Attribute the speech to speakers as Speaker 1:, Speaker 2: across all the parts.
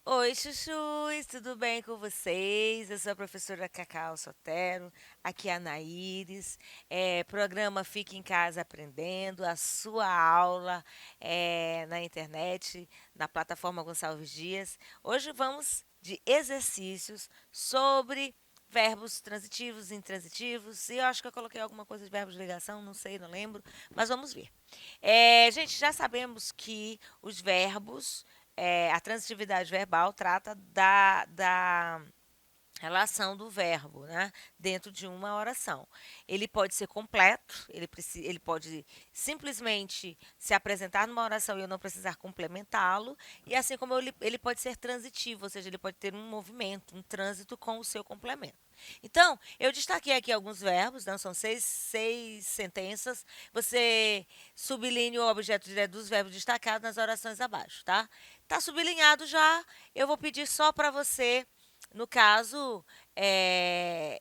Speaker 1: Oi, chuchus, tudo bem com vocês? Eu sou a professora Cacau Sotero, aqui é a Naíris, programa Fique em Casa Aprendendo, a sua aula na internet, na plataforma Gonçalves Dias. Hoje vamos de exercícios sobre verbos transitivos e intransitivos, e eu acho que eu coloquei alguma coisa de verbos de ligação, não sei, não lembro, mas vamos ver. Gente, já sabemos que os verbos a transitividade verbal trata da relação do verbo, né, dentro de uma oração. Ele pode ser completo, ele pode simplesmente se apresentar numa oração e eu não precisar complementá-lo, e assim como ele pode ser transitivo, ou seja, ele pode ter um movimento, um trânsito com o seu complemento. Então, eu destaquei aqui alguns verbos, não são seis sentenças. Você sublinha o objeto direto dos verbos destacados nas orações abaixo, tá? Tá sublinhado já, eu vou pedir só para você, no caso, é,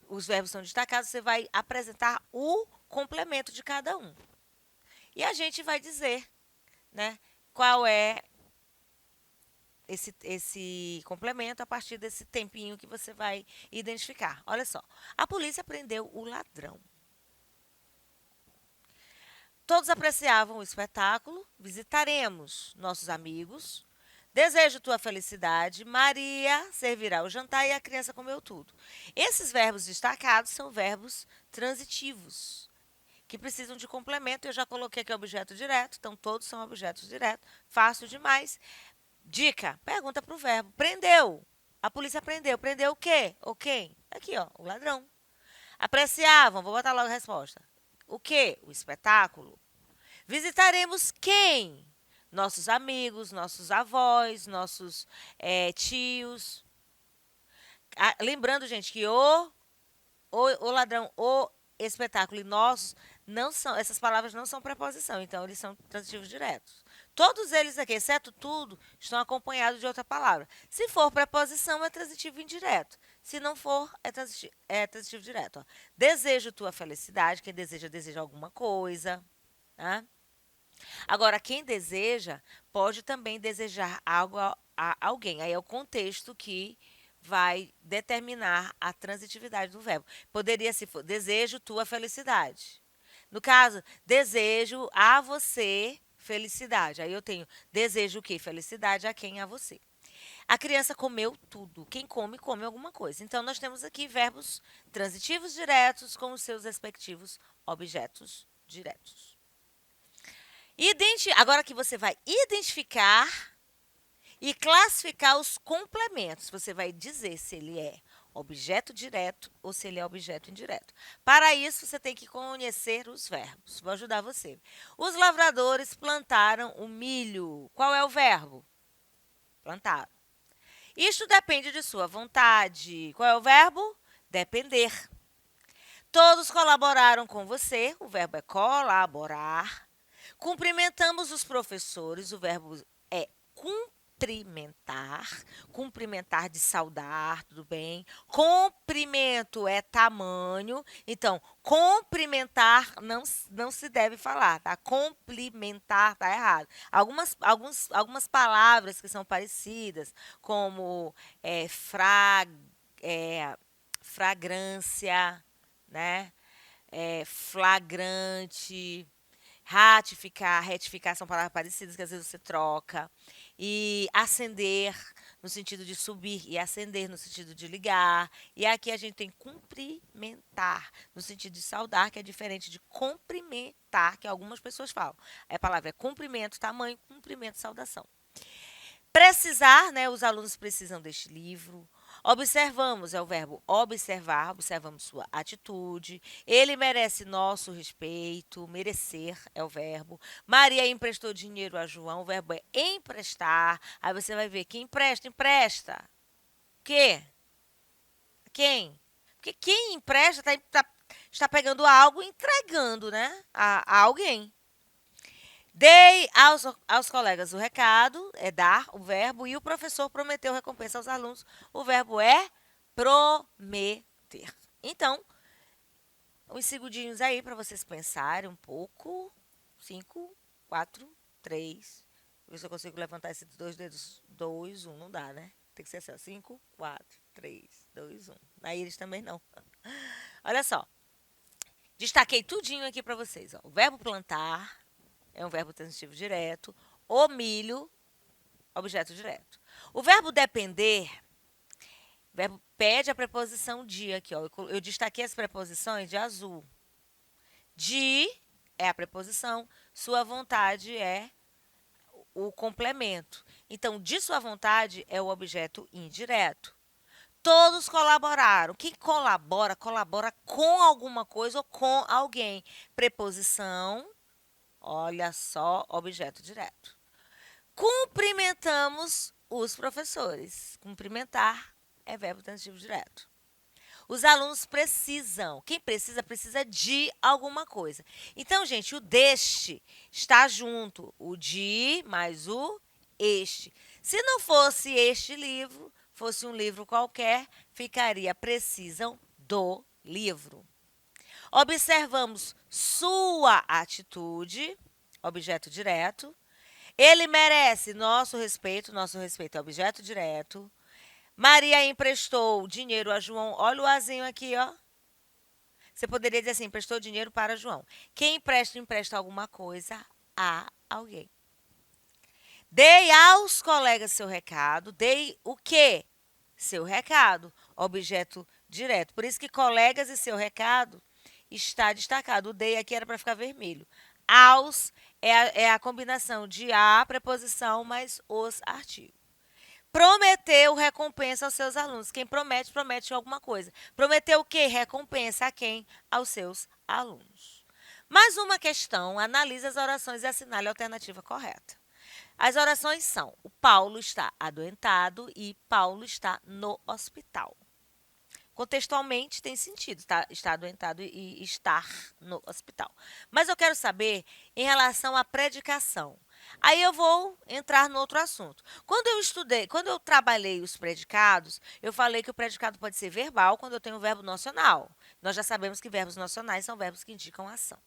Speaker 1: os verbos são destacados, você vai apresentar o complemento de cada um. E a gente vai dizer, né, qual é esse complemento a partir desse tempinho que você vai identificar. Olha só. A polícia prendeu o ladrão. Todos apreciavam o espetáculo. Visitaremos nossos amigos. Desejo tua felicidade. Maria servirá o jantar e a criança comeu tudo. Esses verbos destacados são verbos transitivos, que precisam de complemento. Eu já coloquei aqui objeto direto, então todos são objetos diretos. Fácil demais. Dica, pergunta para o verbo. Prendeu. A polícia prendeu. Prendeu o quê? Ou quem? Aqui, ó, o ladrão. Apreciavam, vou botar logo a resposta. O quê? O espetáculo. Visitaremos quem? Nossos amigos, nossos avós, nossos tios. Lembrando, gente, que o ladrão, o espetáculo e nossos não são, essas palavras não são preposição, então eles são transitivos diretos. Todos eles aqui, exceto tudo, estão acompanhados de outra palavra. Se for preposição, é transitivo indireto. Se não for, é transitivo direto. Ó. Desejo tua felicidade. Quem deseja, deseja alguma coisa. Tá? Agora, quem deseja, pode também desejar algo a alguém. Aí é o contexto que vai determinar a transitividade do verbo. Poderia se for, desejo tua felicidade. No caso, desejo a você felicidade. Aí eu tenho desejo o quê? Felicidade a quem? A você. A criança comeu tudo. Quem come, come alguma coisa. Então, nós temos aqui verbos transitivos diretos com os seus respectivos objetos diretos. Agora que você vai identificar e classificar os complementos, você vai dizer se ele é objeto direto ou se ele é objeto indireto. Para isso, você tem que conhecer os verbos. Vou ajudar você. Os lavradores plantaram o milho. Qual é o verbo? Plantar. Isto depende de sua vontade. Qual é o verbo? Depender. Todos colaboraram com você. O verbo é colaborar. Cumprimentamos os professores. O verbo é cumprimentar. Cumprimentar de saudar, tudo bem? Cumprimento é tamanho. Então, cumprimentar não se deve falar, tá? Cumprimentar tá errado. Algumas palavras que são parecidas, como é, fra, é, fragrância, né? Flagrante, ratificar, retificar são palavras parecidas que às vezes você troca. E acender, no sentido de subir, e acender, no sentido de ligar. E aqui a gente tem cumprimentar, no sentido de saudar, que é diferente de cumprimentar, que algumas pessoas falam. A palavra é cumprimento, tamanho, cumprimento, saudação. Precisar, né? Os alunos precisam deste livro. Observamos, é o verbo observar, observamos sua atitude. Ele merece nosso respeito, merecer é o verbo. Maria emprestou dinheiro a João, o verbo é emprestar. Aí você vai ver que empresta, empresta. Que? Quem? Porque quem empresta está pegando algo e entregando, né? A alguém. Dei aos colegas o recado, é dar o verbo, e o professor prometeu recompensa aos alunos. O verbo é prometer. Então, uns segundinhos aí para vocês pensarem um pouco. 5, 4, 3. Ver se eu consigo levantar esses dois dedos. 2, 1. Não dá, né? Tem que ser assim, ó. 5, 4, 3, 2, 1. Na íris também não. Olha só. Destaquei tudinho aqui para vocês. Ó. O verbo plantar é um verbo transitivo direto. O milho, objeto direto. O verbo depender, o verbo pede a preposição de aqui. Ó. Eu destaquei as preposições de azul. De é a preposição. Sua vontade é o complemento. Então, de sua vontade é o objeto indireto. Todos colaboraram. Quem colabora, colabora com alguma coisa ou com alguém. Preposição, olha só, objeto direto. Cumprimentamos os professores. Cumprimentar é verbo transitivo direto. Os alunos precisam. Quem precisa, precisa de alguma coisa. Então, gente, o deste está junto. O de mais o este. Se não fosse este livro, fosse um livro qualquer, ficaria precisam do livro. Observamos sua atitude, objeto direto. Ele merece nosso respeito é objeto direto. Maria emprestou dinheiro a João. Olha o azinho aqui, ó. Você poderia dizer assim, emprestou dinheiro para João. Quem empresta, empresta alguma coisa a alguém. Dei aos colegas seu recado. Dei o quê? Seu recado. Objeto direto. Por isso que colegas e seu recado está destacado. O dei aqui era para ficar vermelho. Aos é a combinação de a, preposição, mais os artigos. Prometeu recompensa aos seus alunos. Quem promete, promete alguma coisa. Prometeu o quê? Recompensa a quem? Aos seus alunos. Mais uma questão. Analise as orações e assinale a alternativa correta. As orações são: o Paulo está adoentado e Paulo está no hospital. Contextualmente tem sentido, tá? Estar adoentado e estar no hospital. Mas eu quero saber em relação à predicação. Aí eu vou entrar no outro assunto. Quando eu trabalhei os predicados, eu falei que o predicado pode ser verbal quando eu tenho o verbo nocional. Nós já sabemos que verbos nocionais são verbos que indicam ação.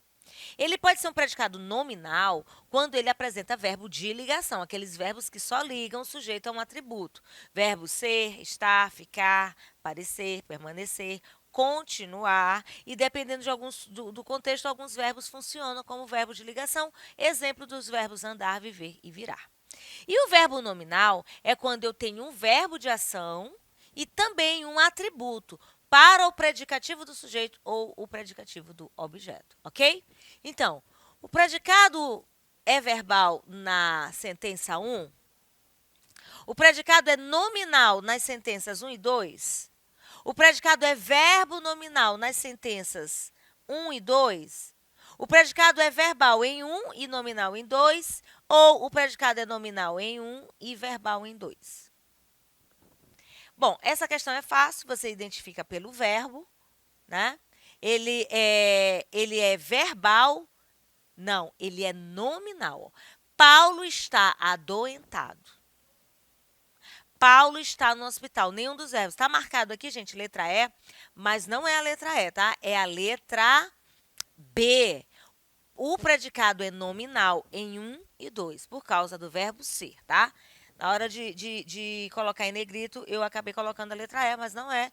Speaker 1: Ele pode ser um predicado nominal quando ele apresenta verbo de ligação, aqueles verbos que só ligam o sujeito a um atributo. Verbo ser, estar, ficar, parecer, permanecer, continuar. E dependendo do contexto, alguns verbos funcionam como verbo de ligação. Exemplo dos verbos andar, viver e virar. E o verbo nominal é quando eu tenho um verbo de ação e também um atributo para o predicativo do sujeito ou o predicativo do objeto, ok? Então, o predicado é verbal na sentença 1. O predicado é nominal nas sentenças 1 e 2. O predicado é verbo nominal nas sentenças 1 e 2. O predicado é verbal em 1 e nominal em 2. Ou o predicado é nominal em 1 e verbal em 2. Bom, essa questão é fácil, você identifica pelo verbo, né? Ele é verbal? Não, ele é nominal. Paulo está adoentado. Paulo está no hospital. Nenhum dos verbos. Está marcado aqui, gente, letra E, mas não é a letra E, tá? É a letra B. O predicado é nominal em 1 e 2, por causa do verbo ser, tá? Na hora de colocar em negrito, eu acabei colocando a letra E, mas não é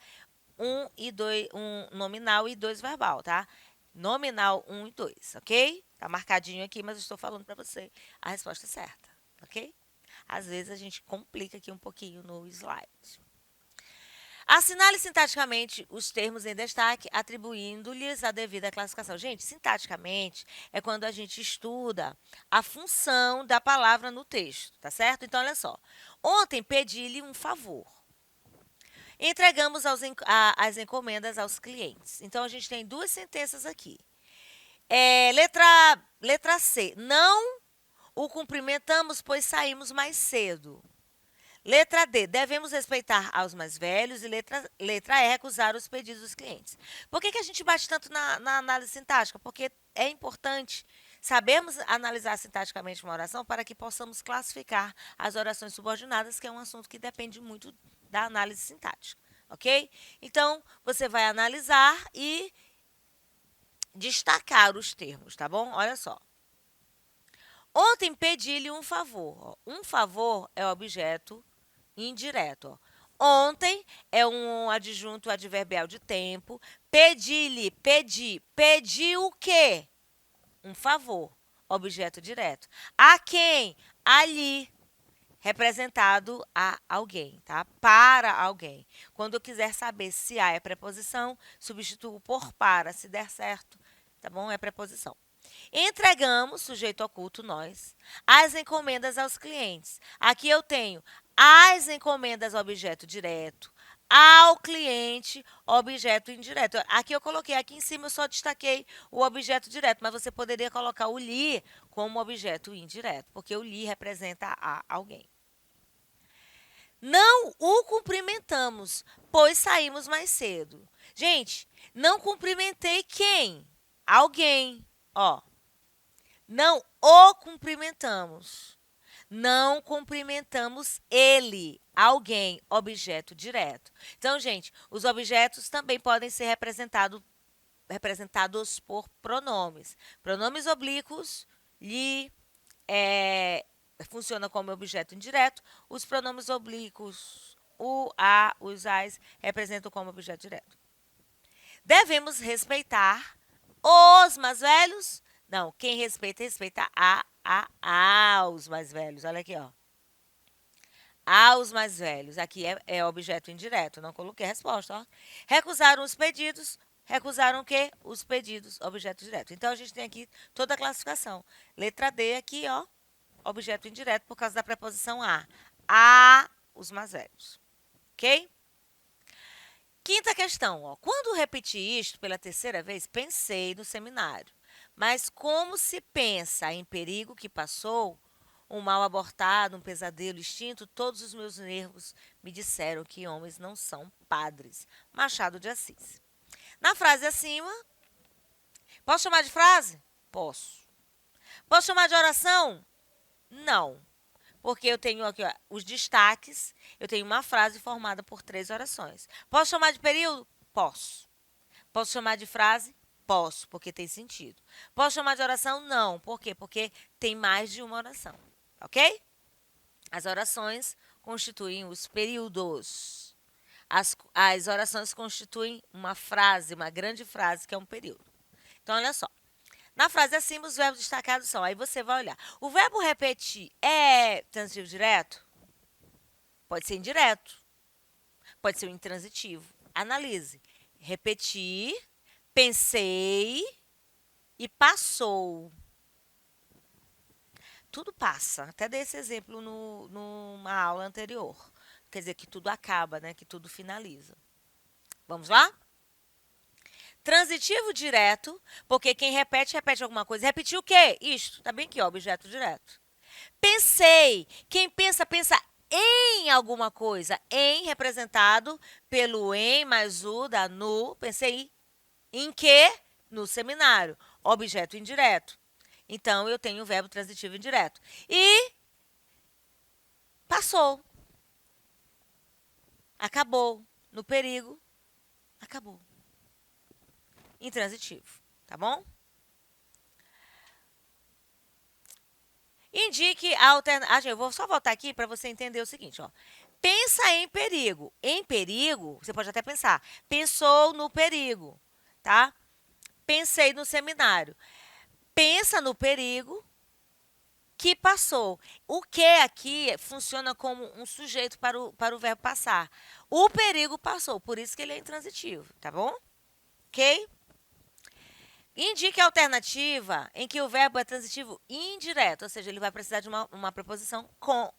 Speaker 1: 1 e 2, 1 nominal e 2 verbal, tá? Nominal 1 e 2, ok? Tá marcadinho aqui, mas eu estou falando para você a resposta certa, ok? Às vezes a gente complica aqui um pouquinho no slide. Assinale sintaticamente os termos em destaque, atribuindo-lhes a devida classificação. Gente, sintaticamente é quando a gente estuda a função da palavra no texto, tá certo? Então, olha só. Ontem pedi-lhe um favor. Entregamos as encomendas aos clientes. Então, a gente tem duas sentenças aqui. Letra C. Não o cumprimentamos, pois saímos mais cedo. Letra D, devemos respeitar aos mais velhos. E letra E, recusar os pedidos dos clientes. Por que a gente bate tanto na análise sintática? Porque é importante sabermos analisar sintaticamente uma oração para que possamos classificar as orações subordinadas, que é um assunto que depende muito da análise sintática. ok? Então, você vai analisar e destacar os termos, tá bom? Olha só. Ontem pedi-lhe um favor. Ó. Um favor é objeto indireto. Ó. Ontem é um adjunto adverbial de tempo. Pedi-lhe, pedi. Pedi o quê? Um favor. Objeto direto. A quem? Ali. Representado a alguém, tá? Para alguém. Quando eu quiser saber se a é preposição, substituo por para, se der certo, tá bom? É preposição. Entregamos, sujeito oculto, nós, as encomendas aos clientes. Aqui eu tenho as encomendas, objeto direto, ao cliente, objeto indireto. Aqui eu coloquei, aqui em cima eu só destaquei o objeto direto, mas você poderia colocar o lhe como objeto indireto, porque o lhe representa a alguém. Não o cumprimentamos, pois saímos mais cedo. Gente, não cumprimentei quem? Alguém. Ó, não o cumprimentamos. Não cumprimentamos ele, alguém, objeto direto. Então, gente, os objetos também podem ser representados por pronomes. Pronomes oblíquos, lhe, funciona como objeto indireto. Os pronomes oblíquos, o, a, os, as, representam como objeto direto. Devemos respeitar os mais velhos? Não, quem respeita, respeita aos mais velhos. Olha aqui, ó. Aos mais velhos. Aqui é objeto indireto, não coloquei a resposta, ó. Recusaram os pedidos. Recusaram o quê? Os pedidos, objeto direto. Então, a gente tem aqui toda a classificação. Letra D aqui, ó, objeto indireto por causa da preposição a. A, os mais velhos. Ok? Quinta questão, ó. Quando repeti isto pela terceira vez, pensei no seminário. Mas como se pensa em perigo que passou, um mal abortado, um pesadelo extinto, todos os meus nervos me disseram que homens não são padres. Machado de Assis. Na frase acima, posso chamar de frase? Posso. Posso chamar de oração? Não. Porque eu tenho aqui ó, os destaques, eu tenho uma frase formada por 3 orações. Posso chamar de período? Posso. Posso chamar de frase? Posso, porque tem sentido. Posso chamar de oração? Não. Por quê? Porque tem mais de uma oração. Ok? As orações constituem os períodos. As orações constituem uma frase, uma grande frase, que é um período. Então, olha só. Na frase acima, os verbos destacados são. Aí você vai olhar. O verbo repetir é transitivo direto? Pode ser indireto. Pode ser um intransitivo. Analise. Repetir, pensei e passou. Tudo passa. Até dei esse exemplo numa aula anterior. Quer dizer que tudo acaba, né? Que tudo finaliza. Vamos lá? Transitivo direto, porque quem repete, repete alguma coisa. Repetir o quê? Isto. Tá bem aqui, ó, objeto direto. Pensei. Quem pensa, pensa em alguma coisa. Em representado pelo em mais o da no. Pensei em que? No seminário. Objeto indireto. Então, eu tenho o verbo transitivo indireto. E passou. Acabou. No perigo, acabou. Intransitivo. Tá bom? Indique a alternativa. Eu vou só voltar aqui para você entender o seguinte, ó. Pensa em perigo. Em perigo, você pode até pensar. Pensou no perigo, tá? Pensei no seminário. Pensa no perigo que passou. O que aqui funciona como um sujeito para o verbo passar. O perigo passou, por isso que ele é intransitivo, tá bom? Ok? Indique a alternativa em que o verbo é transitivo indireto, ou seja, ele vai precisar de uma preposição com,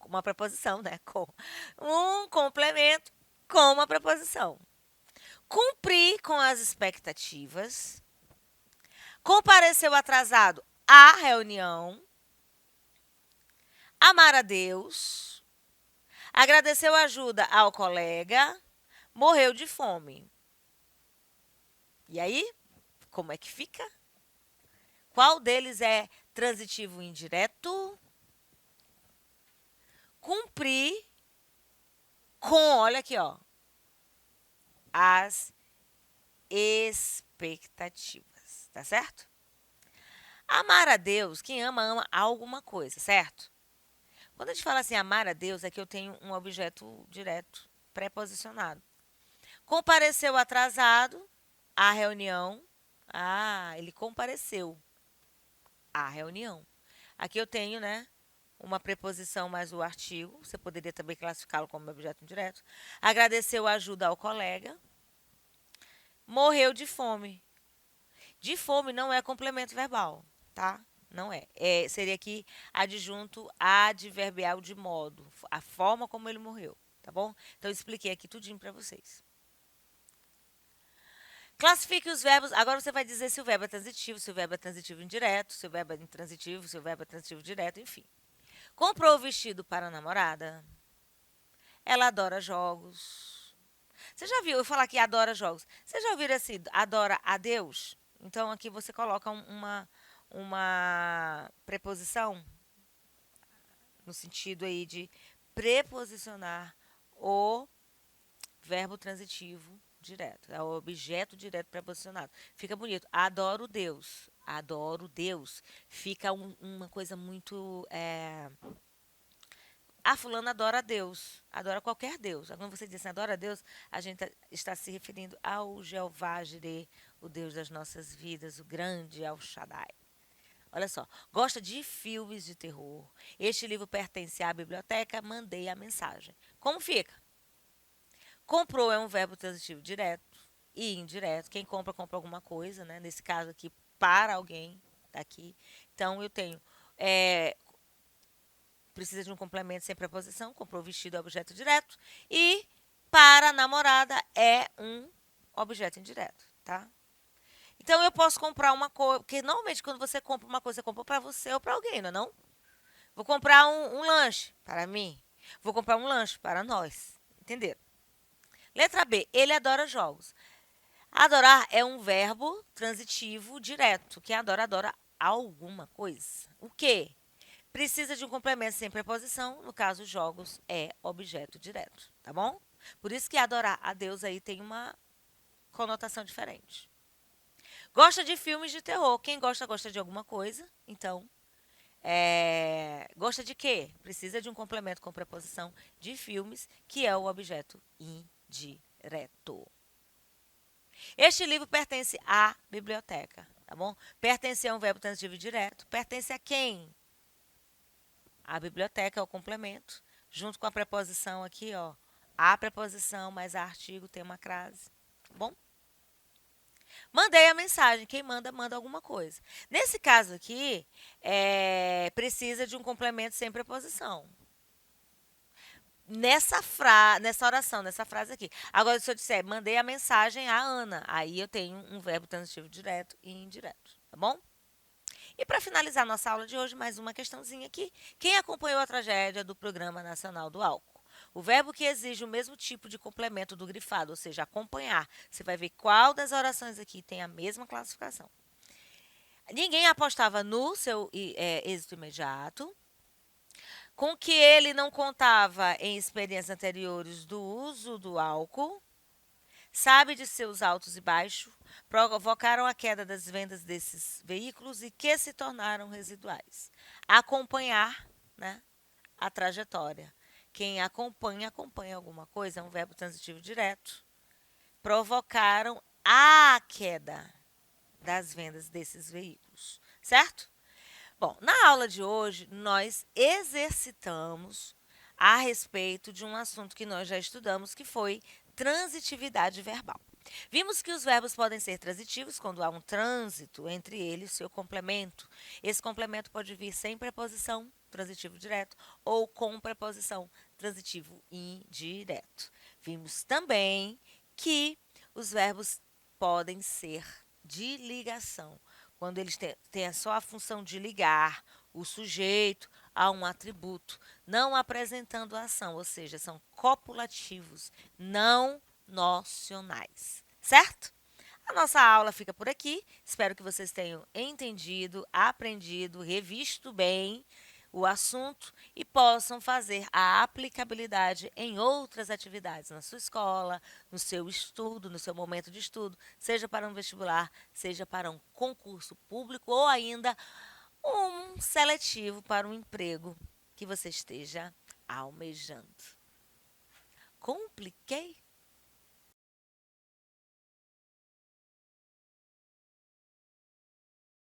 Speaker 1: uma preposição, né? Com um complemento com uma preposição. Cumprir com as expectativas. Compareceu atrasado à reunião. Amar a Deus. Agradeceu ajuda ao colega. Morreu de fome. E aí, como é que fica? Qual deles é transitivo indireto? Cumprir com, olha aqui, ó. as expectativas, tá certo? Amar a Deus, quem ama, ama alguma coisa, certo? Quando a gente fala assim, amar a Deus, é que eu tenho um objeto direto, pré-posicionado. Compareceu atrasado à reunião. Ah, ele compareceu à reunião. Aqui eu tenho, né, uma preposição mais o artigo. Você poderia também classificá-lo como objeto indireto. Agradeceu a ajuda ao colega. Morreu de fome. De fome não é complemento verbal, tá? Não é. Seria aqui adjunto adverbial de modo. A forma como ele morreu, tá bom? Então eu expliquei aqui tudinho para vocês. Classifique os verbos. Agora você vai dizer se o verbo é transitivo, se o verbo é transitivo indireto, se o verbo é intransitivo, se o verbo é transitivo direto, enfim. Comprou o vestido para a namorada. Ela adora jogos. Você já viu eu falar que adora jogos? Você já ouviu assim, adora a Deus? Então aqui você coloca uma preposição no sentido aí de preposicionar o verbo transitivo direto. É o objeto direto preposicionado. Fica bonito. Adoro Deus. Adoro Deus. Fica uma coisa muito. A fulana adora Deus. Adora qualquer Deus. Quando você diz assim, adora Deus, a gente está se referindo ao Jeová Jireh, o Deus das nossas vidas, o grande El Shaddai. Olha só, gosta de filmes de terror. Este livro pertence à biblioteca, mandei a mensagem. Como fica? Comprou é um verbo transitivo direto e indireto. Quem compra, compra alguma coisa, né? Nesse caso aqui, para alguém daqui. Então, eu tenho. é, Precisa de um complemento sem preposição. Comprou vestido é objeto direto. E para a namorada é um objeto indireto, tá? Então, eu posso comprar uma coisa. Porque normalmente, quando você compra uma coisa, você compra para você ou para alguém, não é não? Vou comprar um lanche para mim. Vou comprar um lanche para nós. Entenderam? Letra B. Ele adora jogos. Adorar é um verbo transitivo direto. Quem adora, adora alguma coisa. O quê? Precisa de um complemento sem preposição. No caso, jogos é objeto direto. Tá bom? Por isso que adorar a Deus aí tem uma conotação diferente. Gosta de filmes de terror. Quem gosta, gosta de alguma coisa. Então, gosta de quê? Precisa de um complemento com preposição de filmes, que é o objeto indireto. Este livro pertence à biblioteca, tá bom? Pertence a um verbo transitivo direto. Pertence a quem? A biblioteca é o complemento, junto com a preposição aqui, ó. A preposição mais a artigo tem uma crase, tá bom? Mandei a mensagem. Quem manda, manda alguma coisa. Nesse caso aqui, precisa de um complemento sem preposição. Nessa oração, nessa frase aqui. Agora, se eu disser, mandei a mensagem à Ana, aí eu tenho um verbo transitivo direto e indireto, tá bom? E para finalizar nossa aula de hoje, mais uma questãozinha aqui. Quem acompanhou a tragédia do Programa Nacional do Álcool? O verbo que exige o mesmo tipo de complemento do grifado, ou seja, acompanhar. Você vai ver qual das orações aqui tem a mesma classificação. Ninguém apostava no seu êxito imediato. Com que ele não contava em experiências anteriores do uso do álcool, sabe de seus altos e baixos, provocaram a queda das vendas desses veículos e que se tornaram residuais. Acompanhar, né, a trajetória. Quem acompanha, acompanha alguma coisa, é um verbo transitivo direto. Provocaram a queda das vendas desses veículos, certo? Bom, na aula de hoje, nós exercitamos a respeito de um assunto que nós já estudamos, que foi transitividade verbal. Vimos que os verbos podem ser transitivos quando há um trânsito entre eles, seu complemento. Esse complemento pode vir sem preposição, transitivo direto, ou com preposição, transitivo indireto. Vimos também que os verbos podem ser de ligação, quando eles têm só a função de ligar o sujeito a um atributo, não apresentando a ação, ou seja, são copulativos, não nocionais, certo? A nossa aula fica por aqui. Espero que vocês tenham entendido, aprendido, revisto bem o assunto e possam fazer a aplicabilidade em outras atividades na sua escola, no seu estudo, no seu momento de estudo, seja para um vestibular, seja para um concurso público ou ainda um seletivo para um emprego que você esteja almejando. Compliquei?